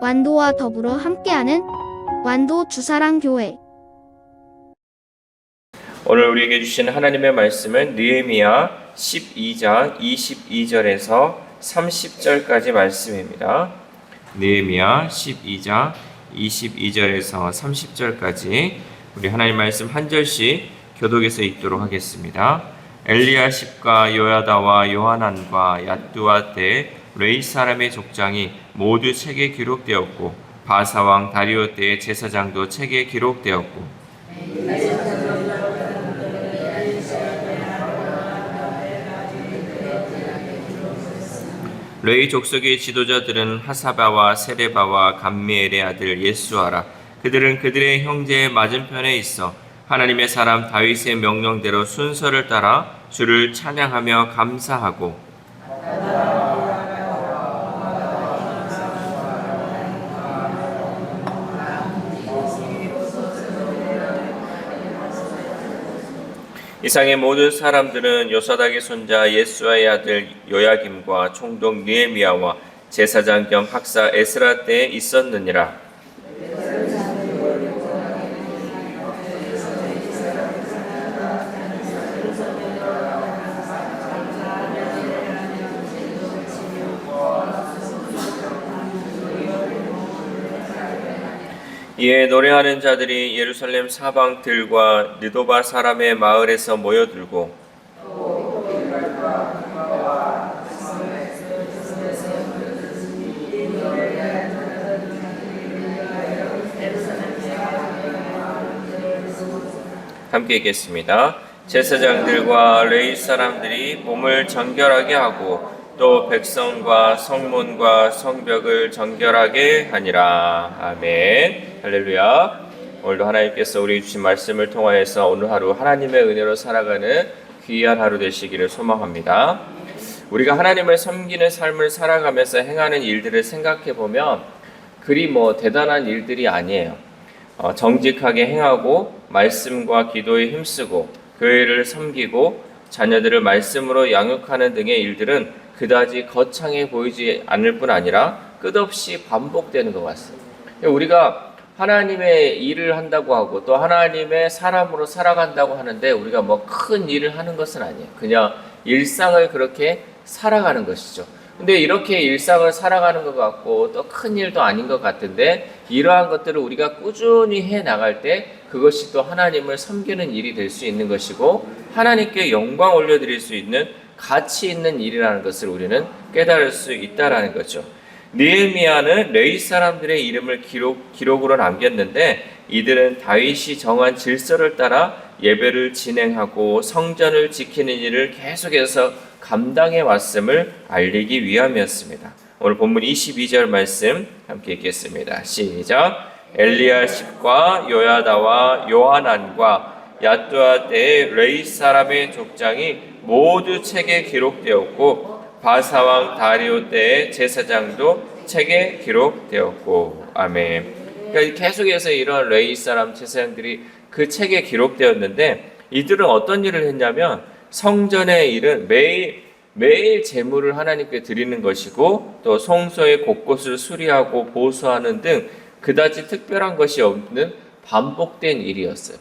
완도와 더불어 함께하는 완도 주사랑교회. 오늘 우리에게 주신 하나님의 말씀은 느헤미야 12장 22절에서 30절까지 말씀입니다. 느헤미야 12장 22절에서 30절까지 우리 하나님 말씀 한 절씩 교독해서 읽도록 하겠습니다. 엘리야십과 요야다와 요하난과 얏두아 때 레이 사람의 족장이 모두 책에 기록되었고 바사왕 다리오 때의 제사장도 책에 기록되었고 레위 족속의 지도자들은 하사바와 세레바와 감미엘의 아들 예수아라. 그들은 그들의 형제의 맞은편에 있어 하나님의 사람 다윗의 명령대로 순서를 따라 주를 찬양하며 감사하고 이상의 모든 사람들은 요사닥의 손자 예수아의 아들 요야김과 총독 느헤미야와 제사장 겸 학사 에스라 때에 있었느니라. 이에 노래하는 자들이 예루살렘 사방 들과 느도바 사람의 마을에서 모여들고 함께 읽겠습니다. 제사장들과 레위 사람들이 몸을 정결하게 하고 또 백성과 성문과 성벽을 정결하게 하니라. 아멘. 할렐루야. 오늘도 하나님께서 우리 주신 말씀을 통하여서 오늘 하루 하나님의 은혜로 살아가는 귀한 하루 되시기를 소망합니다. 우리가 하나님을 섬기는 삶을 살아가면서 행하는 일들을 생각해 보면 그리 대단한 일들이 아니에요. 정직하게 행하고 말씀과 기도에 힘쓰고 교회를 섬기고 자녀들을 말씀으로 양육하는 등의 일들은 그다지 거창해 보이지 않을 뿐 아니라 끝없이 반복되는 것 같습니다. 우리가 하나님의 일을 한다고 하고 또 하나님의 사람으로 살아간다고 하는데 우리가 큰 일을 하는 것은 아니에요. 그냥 일상을 그렇게 살아가는 것이죠. 근데 이렇게 일상을 살아가는 것 같고 또 큰 일도 아닌 것 같은데 이러한 것들을 우리가 꾸준히 해 나갈 때 그것이 또 하나님을 섬기는 일이 될 수 있는 것이고 하나님께 영광 올려드릴 수 있는 가치 있는 일이라는 것을 우리는 깨달을 수 있다라는 거죠. 느헤미야는 레위 사람들의 이름을 기록으로 남겼는데 이들은 다윗이 정한 질서를 따라 예배를 진행하고 성전을 지키는 일을 계속해서 감당해 왔음을 알리기 위함이었습니다. 오늘 본문 22절 말씀 함께 읽겠습니다. 시작. 엘리야십과 요야다와 요하난과 얏두아 때의 레위 사람의 족장이 모두 책에 기록되었고 바사왕 다리오 때의 제사장도 책에 기록되었고. 아멘. 그러니까 계속해서 이런 레위 사람 제사장들이 그 책에 기록되었는데 이들은 어떤 일을 했냐면 성전의 일은 매일 제물을 하나님께 드리는 것이고 또 성소의 곳곳을 수리하고 보수하는 등 그다지 특별한 것이 없는 반복된 일이었어요.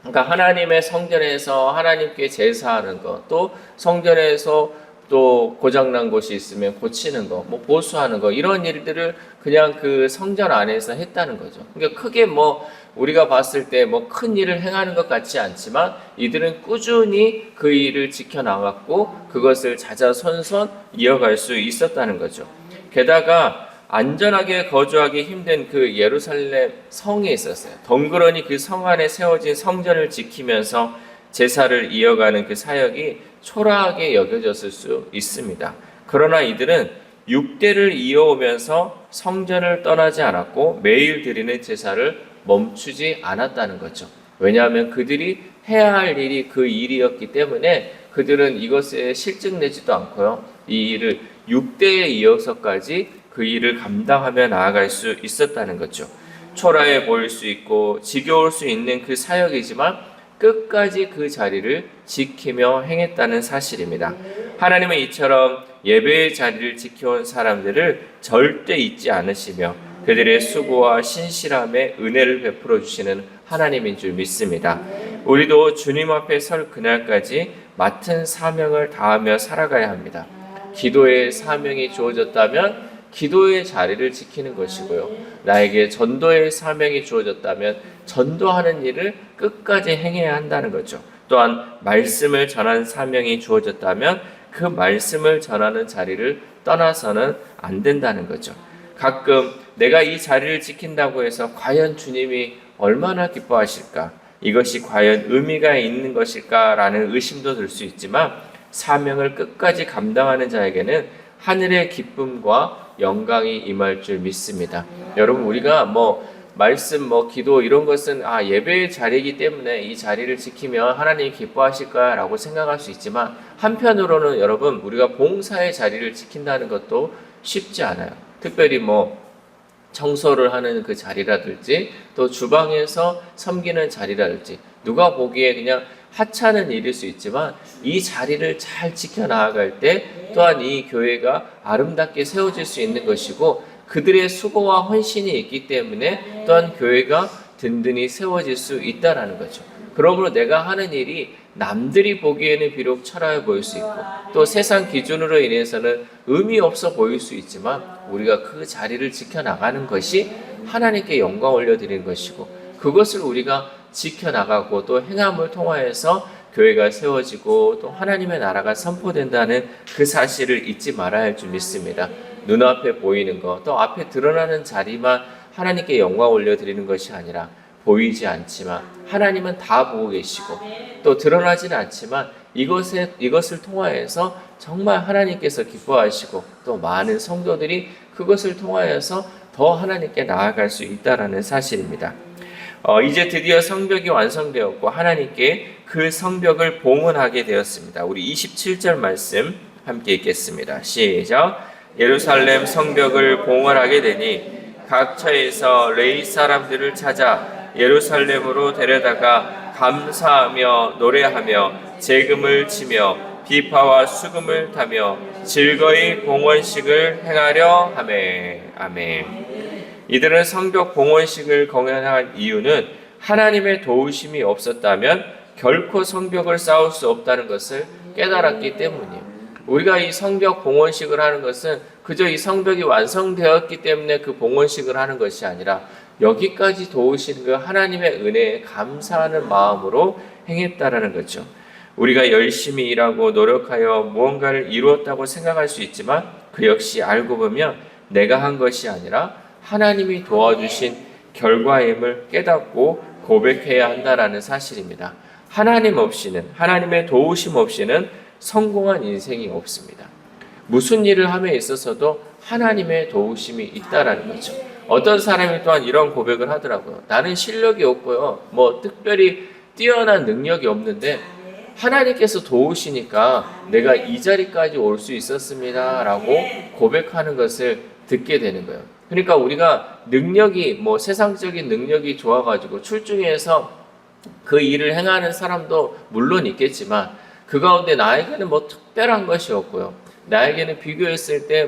그러니까 하나님의 성전에서 하나님께 제사하는 것, 또 성전에서 또 고장난 곳이 있으면 고치는 거, 보수하는 거, 이런 일들을 그냥 그 성전 안에서 했다는 거죠. 그러니까 크게 우리가 봤을 때 큰 일을 행하는 것 같지 않지만 이들은 꾸준히 그 일을 지켜나갔고 그것을 자자손손 이어갈 수 있었다는 거죠. 게다가 안전하게 거주하기 힘든 그 예루살렘 성에 있었어요. 덩그러니 그 성 안에 세워진 성전을 지키면서 제사를 이어가는 그 사역이 초라하게 여겨졌을 수 있습니다. 그러나 이들은 6대를 이어오면서 성전을 떠나지 않았고 매일 드리는 제사를 멈추지 않았다는 거죠. 왜냐하면 그들이 해야 할 일이 그 일이었기 때문에 그들은 이것에 실증내지도 않고요. 이 일을 6대에 이어서까지 그 일을 감당하며 나아갈 수 있었다는 거죠. 초라해 보일 수 있고 지겨울 수 있는 그 사역이지만 끝까지 그 자리를 지키며 행했다는 사실입니다. 하나님은 이처럼 예배의 자리를 지켜온 사람들을 절대 잊지 않으시며 그들의 수고와 신실함에 은혜를 베풀어 주시는 하나님인 줄 믿습니다. 우리도 주님 앞에 설 그날까지 맡은 사명을 다하며 살아가야 합니다. 기도의 사명이 주어졌다면 기도의 자리를 지키는 것이고요. 나에게 전도의 사명이 주어졌다면 전도하는 일을 끝까지 행해야 한다는 거죠. 또한 말씀을 전하는 사명이 주어졌다면 그 말씀을 전하는 자리를 떠나서는 안 된다는 거죠. 가끔 내가 이 자리를 지킨다고 해서 과연 주님이 얼마나 기뻐하실까? 이것이 과연 의미가 있는 것일까라는 의심도 들 수 있지만 사명을 끝까지 감당하는 자에게는 하늘의 기쁨과 영광이 임할 줄 믿습니다. 여러분, 우리가 말씀, 기도 이런 것은 예배의 자리이기 때문에 이 자리를 지키면 하나님이 기뻐하실까라고 생각할 수 있지만 한편으로는 여러분, 우리가 봉사의 자리를 지킨다는 것도 쉽지 않아요. 특별히 청소를 하는 그 자리라든지 또 주방에서 섬기는 자리라든지 누가 보기에 그냥 하찮은 일일 수 있지만 이 자리를 잘 지켜나갈 때 또한 이 교회가 아름답게 세워질 수 있는 것이고 그들의 수고와 헌신이 있기 때문에 또한 교회가 든든히 세워질 수 있다는 거죠. 그러므로 내가 하는 일이 남들이 보기에는 비록 초라해 보일 수 있고 또 세상 기준으로 인해서는 의미 없어 보일 수 있지만 우리가 그 자리를 지켜나가는 것이 하나님께 영광 올려드리는 것이고 그것을 우리가 지켜나가고 또 행함을 통하여서 교회가 세워지고 또 하나님의 나라가 선포된다는 그 사실을 잊지 말아야 할 줄 믿습니다. 눈앞에 보이는 것, 또 앞에 드러나는 자리만 하나님께 영광 올려드리는 것이 아니라 보이지 않지만 하나님은 다 보고 계시고 또 드러나지는 않지만 이것을 통하여서 정말 하나님께서 기뻐하시고 또 많은 성도들이 그것을 통하여서 더 하나님께 나아갈 수 있다는 사실입니다. 이제 드디어 성벽이 완성되었고 하나님께 그 성벽을 봉헌하게 되었습니다. 우리 27절 말씀 함께 읽겠습니다. 시작. 예루살렘 성벽을 봉헌하게 되니 각처에서 레위 사람들을 찾아 예루살렘으로 데려다가 감사하며 노래하며 제금을 치며 비파와 수금을 타며 즐거이 봉헌식을 행하려 하매. 아멘. 이들은 성벽 봉헌식을 공연한 이유는 하나님의 도우심이 없었다면 결코 성벽을 쌓을 수 없다는 것을 깨달았기 때문이에요. 우리가 이 성벽 봉헌식을 하는 것은 그저 이 성벽이 완성되었기 때문에 그 봉헌식을 하는 것이 아니라 여기까지 도우신 그 하나님의 은혜에 감사하는 마음으로 행했다라는 거죠. 우리가 열심히 일하고 노력하여 무언가를 이루었다고 생각할 수 있지만 그 역시 알고 보면 내가 한 것이 아니라 하나님이 도와주신 결과임을 깨닫고 고백해야 한다라는 사실입니다. 하나님 없이는, 하나님의 도우심 없이는 성공한 인생이 없습니다. 무슨 일을 함에 있어서도 하나님의 도우심이 있다라는 거죠. 어떤 사람이 또한 이런 고백을 하더라고요. 나는 실력이 없고요. 특별히 뛰어난 능력이 없는데 하나님께서 도우시니까 내가 이 자리까지 올 수 있었습니다. 라고 고백하는 것을 듣게 되는 거예요. 그러니까 우리가 능력이 세상적인 능력이 좋아가지고 출중해서 그 일을 행하는 사람도 물론 있겠지만 그 가운데 나에게는 특별한 것이 없고요. 나에게는 비교했을 때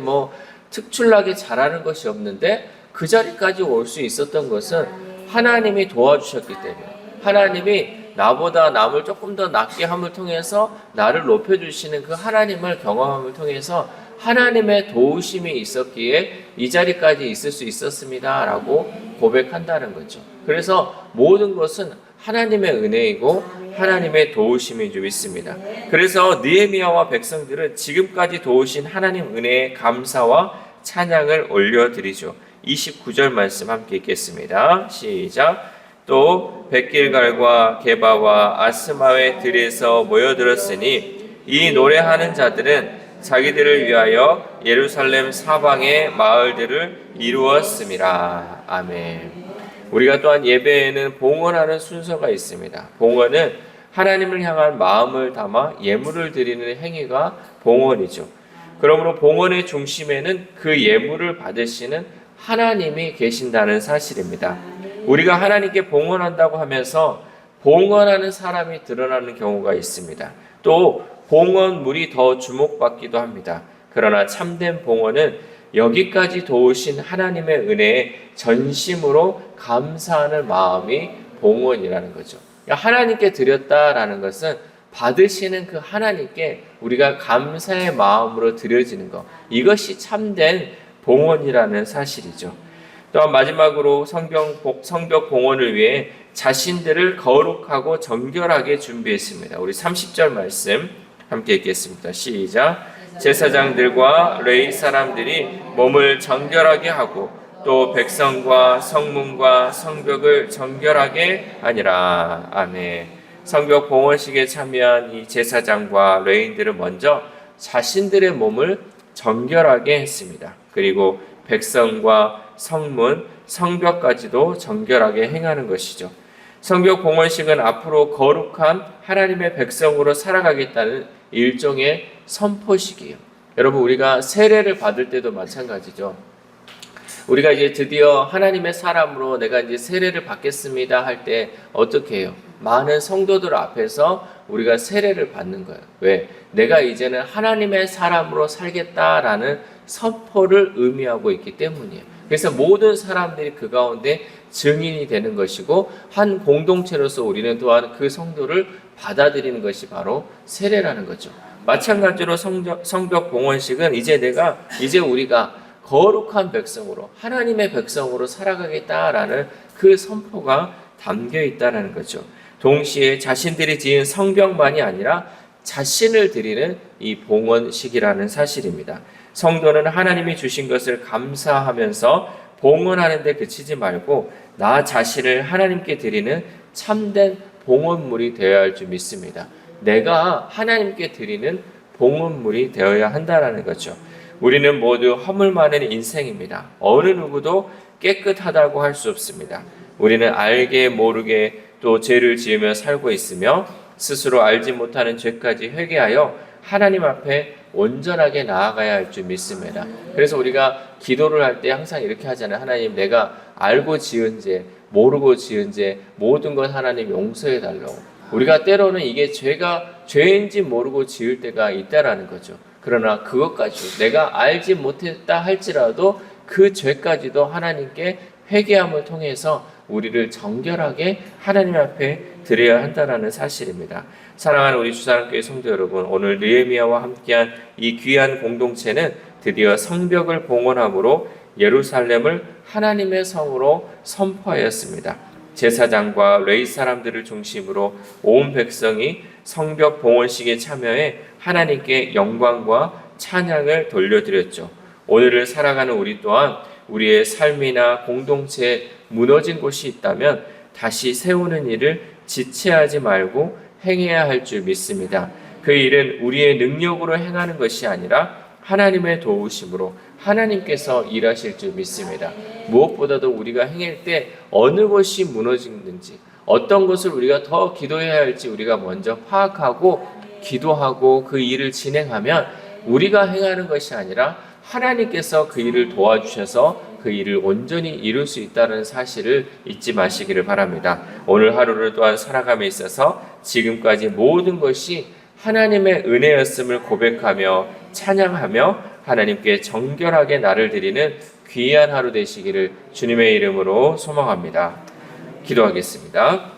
특출나게 잘하는 것이 없는데 그 자리까지 올 수 있었던 것은 하나님이 도와주셨기 때문에 하나님이 나보다 남을 조금 더 낫게 함을 통해서 나를 높여주시는 그 하나님을 경험함을 통해서 하나님의 도우심이 있었기에 이 자리까지 있을 수 있었습니다 라고 고백한다는 거죠. 그래서 모든 것은 하나님의 은혜이고 하나님의 도우심인 줄 믿습니다. 그래서 느헤미야와 백성들은 지금까지 도우신 하나님 은혜에 감사와 찬양을 올려드리죠. 29절 말씀 함께 읽겠습니다. 시작. 또 백길갈과 게바와 아스마의 들에서 모여들었으니 이 노래하는 자들은 자기들을 위하여 예루살렘 사방의 마을들을 이루었음이라. 아멘. 우리가 또한 예배에는 봉헌하는 순서가 있습니다. 봉헌은 하나님을 향한 마음을 담아 예물을 드리는 행위가 봉헌이죠. 그러므로 봉헌의 중심에는 그 예물을 받으시는 하나님이 계신다는 사실입니다. 우리가 하나님께 봉헌한다고 하면서 봉헌하는 사람이 드러나는 경우가 있습니다. 또 봉헌물이 더 주목받기도 합니다. 그러나 참된 봉헌은 여기까지 도우신 하나님의 은혜에 전심으로 감사하는 마음이 봉헌이라는 거죠. 하나님께 드렸다라는 것은 받으시는 그 하나님께 우리가 감사의 마음으로 드려지는 것, 이것이 참된 봉헌이라는 사실이죠. 또한 마지막으로 성벽 봉헌을 위해 자신들을 거룩하고 정결하게 준비했습니다. 우리 30절 말씀 함께 읽겠습니다. 시작. 제사장들과 레위 사람들이 몸을 정결하게 하고 또 백성과 성문과 성벽을 정결하게 하니라. 아멘. 성벽 봉헌식에 참여한 이 제사장과 레위인들은 먼저 자신들의 몸을 정결하게 했습니다. 그리고 백성과 성문, 성벽까지도 정결하게 행하는 것이죠. 성벽 봉헌식은 앞으로 거룩한 하나님의 백성으로 살아가겠다는 일종의 선포식이에요. 여러분, 우리가 세례를 받을 때도 마찬가지죠. 우리가 이제 드디어 하나님의 사람으로 내가 이제 세례를 받겠습니다 할 때 어떻게 해요? 많은 성도들 앞에서 우리가 세례를 받는 거예요. 왜? 내가 이제는 하나님의 사람으로 살겠다라는 선포를 의미하고 있기 때문이에요. 그래서 모든 사람들이 그 가운데 증인이 되는 것이고, 한 공동체로서 우리는 또한 그 성도를 받아들이는 것이 바로 세례라는 거죠. 마찬가지로 성벽 봉헌식은 이제 우리가 거룩한 백성으로, 하나님의 백성으로 살아가겠다라는 그 선포가 담겨 있다는 거죠. 동시에 자신들이 지은 성벽만이 아니라 자신을 드리는 이 봉헌식이라는 사실입니다. 성도는 하나님이 주신 것을 감사하면서 봉헌하는 데 그치지 말고 나 자신을 하나님께 드리는 참된 봉헌물이 되어야 할 줄 믿습니다. 내가 하나님께 드리는 봉헌물이 되어야 한다는 거죠. 우리는 모두 허물 많은 인생입니다. 어느 누구도 깨끗하다고 할 수 없습니다. 우리는 알게 모르게 또 죄를 지으며 살고 있으며 스스로 알지 못하는 죄까지 회개하여 하나님 앞에 온전하게 나아가야 할 줄 믿습니다. 그래서 우리가 기도를 할 때 항상 이렇게 하잖아요. 하나님, 내가 알고 지은 죄, 모르고 지은 죄 모든 것 하나님 용서해 달라고. 우리가 때로는 이게 죄인지 모르고 지을 때가 있다라는 거죠. 그러나 그것까지 내가 알지 못했다 할지라도 그 죄까지도 하나님께 회개함을 통해서 우리를 정결하게 하나님 앞에 드려야 한다는 사실입니다. 사랑하는 우리 주사랑교회 성도 여러분, 오늘 느헤미야와 함께한 이 귀한 공동체는 드디어 성벽을 봉헌함으로 예루살렘을 하나님의 성으로 선포하였습니다. 제사장과 레위 사람들을 중심으로 온 백성이 성벽 봉헌식에 참여해 하나님께 영광과 찬양을 돌려드렸죠. 오늘을 살아가는 우리 또한 우리의 삶이나 공동체에 무너진 곳이 있다면 다시 세우는 일을 지체하지 말고 행해야 할 줄 믿습니다. 그 일은 우리의 능력으로 행하는 것이 아니라 하나님의 도우심으로 하나님께서 일하실 줄 믿습니다. 무엇보다도 우리가 행할 때 어느 것이 무너지는지, 어떤 것을 우리가 더 기도해야 할지 우리가 먼저 파악하고 기도하고 그 일을 진행하면 우리가 행하는 것이 아니라 하나님께서 그 일을 도와주셔서 그 일을 온전히 이룰 수 있다는 사실을 잊지 마시기를 바랍니다. 오늘 하루를 또한 살아감에 있어서 지금까지 모든 것이 하나님의 은혜였음을 고백하며 찬양하며 하나님께 정결하게 나를 드리는 귀한 하루 되시기를 주님의 이름으로 소망합니다. 기도하겠습니다.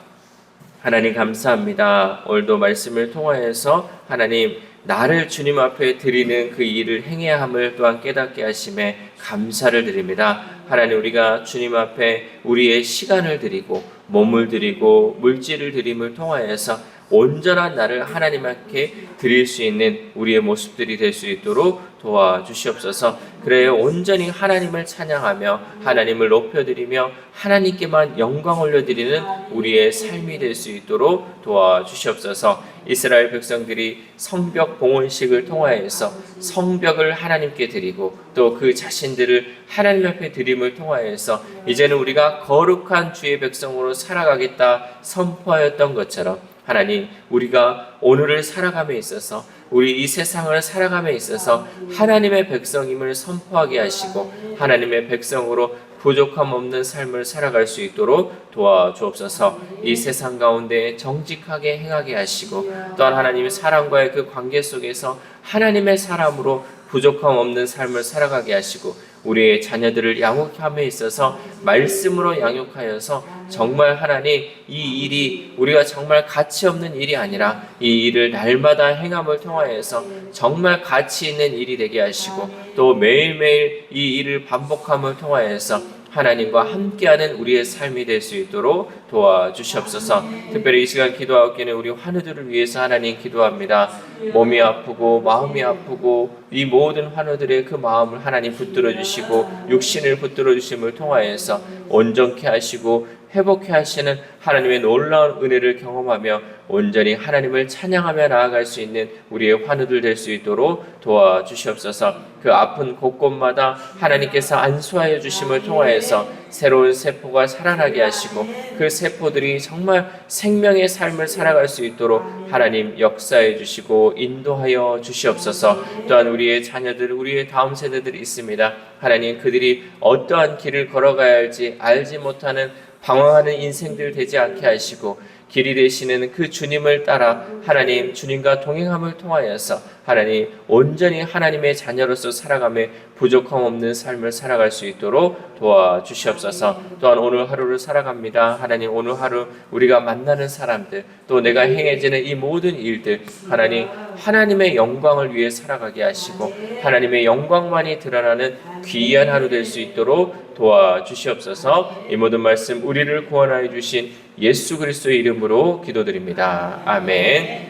하나님 감사합니다. 오늘도 말씀을 통하여서 하나님 나를 주님 앞에 드리는 그 일을 행해야 함을 또한 깨닫게 하심에 감사를 드립니다. 하나님, 우리가 주님 앞에 우리의 시간을 드리고 몸을 드리고 물질을 드림을 통하여서 온전한 나를 하나님 앞에 드릴 수 있는 우리의 모습들이 될 수 있도록 도와주시옵소서. 그래야 온전히 하나님을 찬양하며 하나님을 높여드리며 하나님께만 영광 올려드리는 우리의 삶이 될 수 있도록 도와주시옵소서. 이스라엘 백성들이 성벽 봉헌식을 통하여서 성벽을 하나님께 드리고 또 그 자신들을 하나님 앞에 드림을 통하여서 이제는 우리가 거룩한 주의 백성으로 살아가겠다 선포하였던 것처럼 하나님, 우리가 오늘을 살아감에 있어서 우리 이 세상을 살아감에 있어서 하나님의 백성임을 선포하게 하시고 하나님의 백성으로 부족함 없는 삶을 살아갈 수 있도록 도와주옵소서. 이 세상 가운데 정직하게 행하게 하시고 또한 하나님의 사람과의 그 관계 속에서 하나님의 사람으로 부족함 없는 삶을 살아가게 하시고 우리의 자녀들을 양육함에 있어서 말씀으로 양육하여서 정말 하나님 이 일이 우리가 정말 가치 없는 일이 아니라 이 일을 날마다 행함을 통하여서 정말 가치 있는 일이 되게 하시고 또 매일매일 이 일을 반복함을 통하여서 하나님과 함께하는 우리의 삶이 될 수 있도록 도와주시옵소서. 특별히 이 시간 기도하고 있는 우리 환우들을 위해서 하나님 기도합니다. 몸이 아프고 마음이 아프고 이 모든 환우들의 그 마음을 하나님 붙들어 주시고 육신을 붙들어 주심을 통하여서 온전케 하시고 회복케 하시는 하나님의 놀라운 은혜를 경험하며 온전히 하나님을 찬양하며 나아갈 수 있는 우리의 환우들 될 수 있도록 도와주시옵소서. 그 아픈 곳곳마다 하나님께서 안수하여 주심을 통하여서 새로운 세포가 살아나게 하시고 그 세포들이 정말 생명의 삶을 살아갈 수 있도록 하나님 역사해 주시고 인도하여 주시옵소서. 또한 우리의 자녀들, 우리의 다음 세대들이 있습니다. 하나님 그들이 어떠한 길을 걸어가야 할지 알지 못하는 방황하는 인생들 되지 않게 하시고 길이 되시는 그 주님을 따라 하나님 주님과 동행함을 통하여서 하나님 온전히 하나님의 자녀로서 살아가며 부족함 없는 삶을 살아갈 수 있도록 도와주시옵소서. 또한 오늘 하루를 살아갑니다. 하나님 오늘 하루 우리가 만나는 사람들 또 내가 행해지는 이 모든 일들 하나님 하나님의 영광을 위해 살아가게 하시고 하나님의 영광만이 드러나는 귀한 하루 될 수 있도록 도와주시옵소서. 이 모든 말씀 우리를 구원하여 주신 예수 그리스도의 이름으로 기도드립니다. 아멘.